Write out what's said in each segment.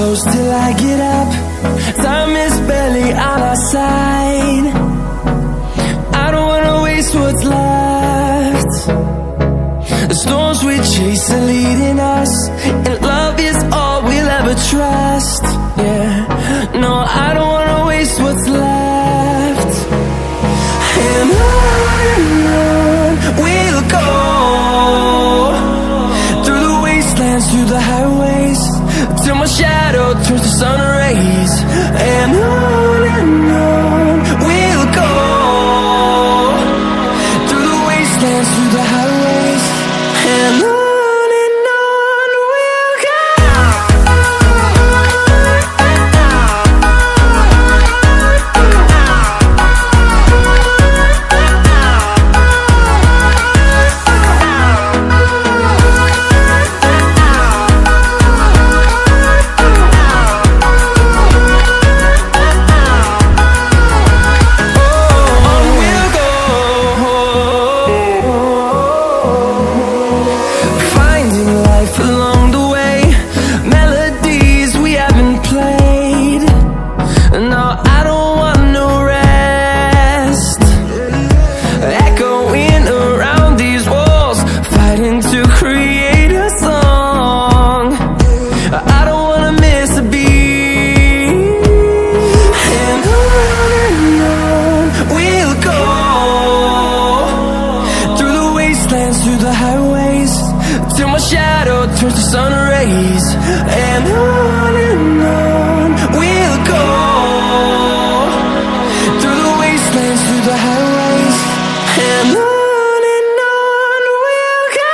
close till I get up. Time is barely on our side. I don't wanna waste what's left. The storms we chase are leading us, and love is all we'll ever trust. Yeah, no, I don't wanna waste what's left. And on we'll go, through the wastelands, through the highways, till my shadow turns to sun rays. And on we'll go, through the wastelands, through the highways, and on we'll go. Through the highways, till my shadow turns to sun rays. And on we'll go, through the wastelands, through the highways, and on we'll go.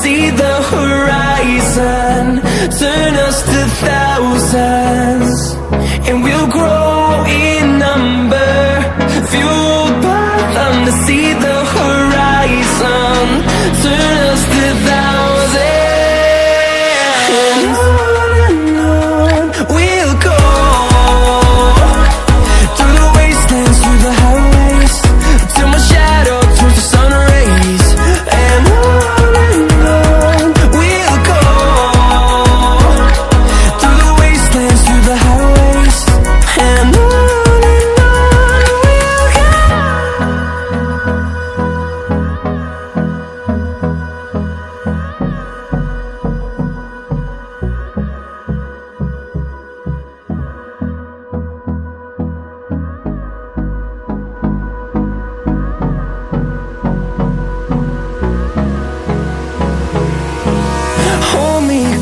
See the horizon, turn us to thousands, and we'll grow in number, fueled by them to see the horizon, turn us to thousands. And on we'll go, through the wastelands, through the highways, till my shadow turns to sun rays. And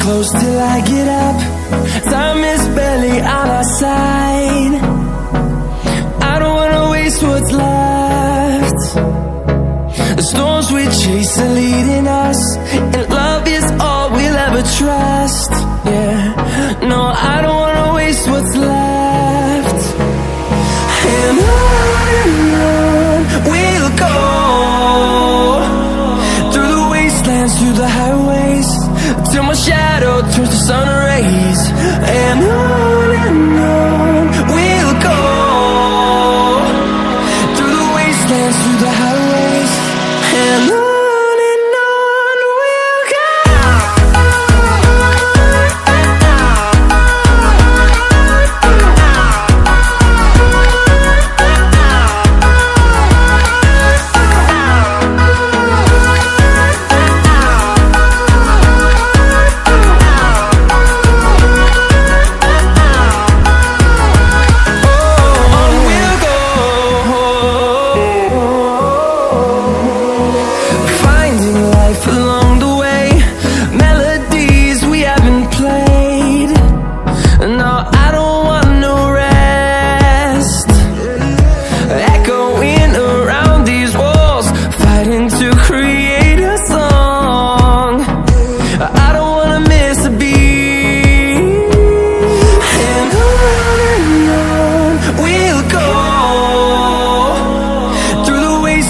close till I get up. Time is barely on our side. I don't wanna waste what's left. The storms we chase are leading us, and love is all we'll ever trust. Yeah, no, I don't wanna waste what's left. And on we'll go, through the wastelands, through the highways, till my shadow turns to sun rays. And on we'll go, through the wastelands, through the highways, and on we'll go.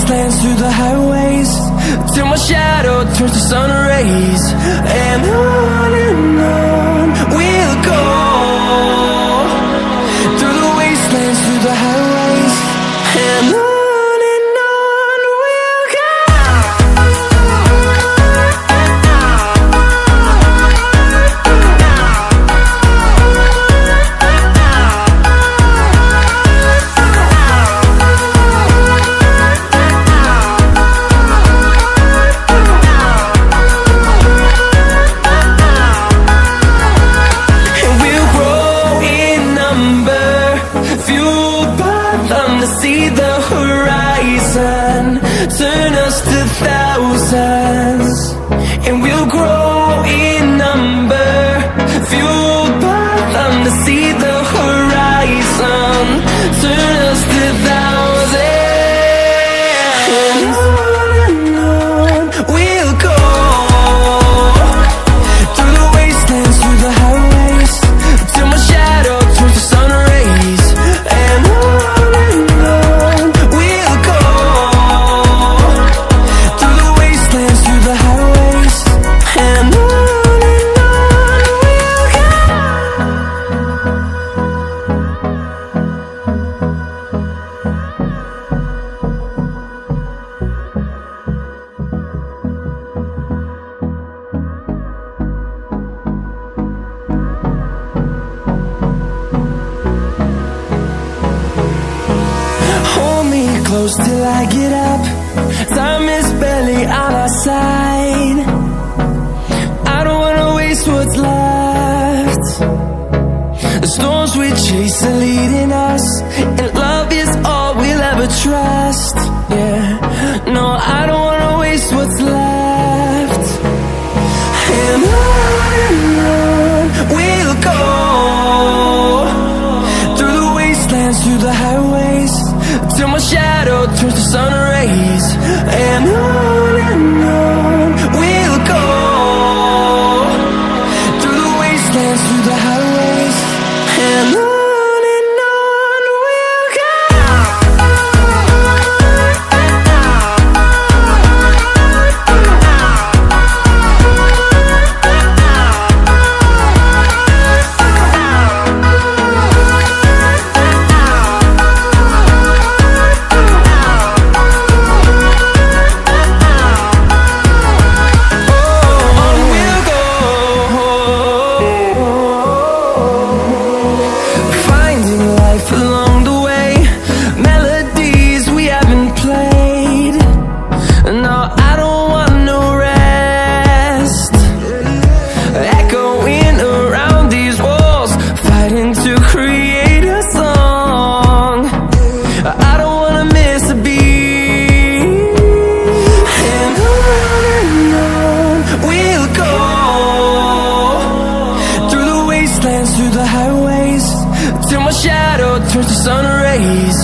wastelands, through the highways, till my shadow turns to sun rays. And on we'll go, through the wastelands, through the highways, and on. See the horizon turn us to thousands, and we'll grow in number, fueled by them. To see the horizon turn us to thousands, and on we'll go, through the wastelands, through the highways, till my shadow turns to sun rays. And close till I get up. Time is barely on our side. I don't wanna waste what's left. The storms we chase are leading us, and love is all we'll ever trust. Yeah, no, I don't wanna waste what's left. And on we'll go, through the wastelands, through the highways, till my shadow turns to sun rays. And on we'll go, through the wastelands, through the highways, and on we'll go. Through the highways, till my shadow turns to sun rays.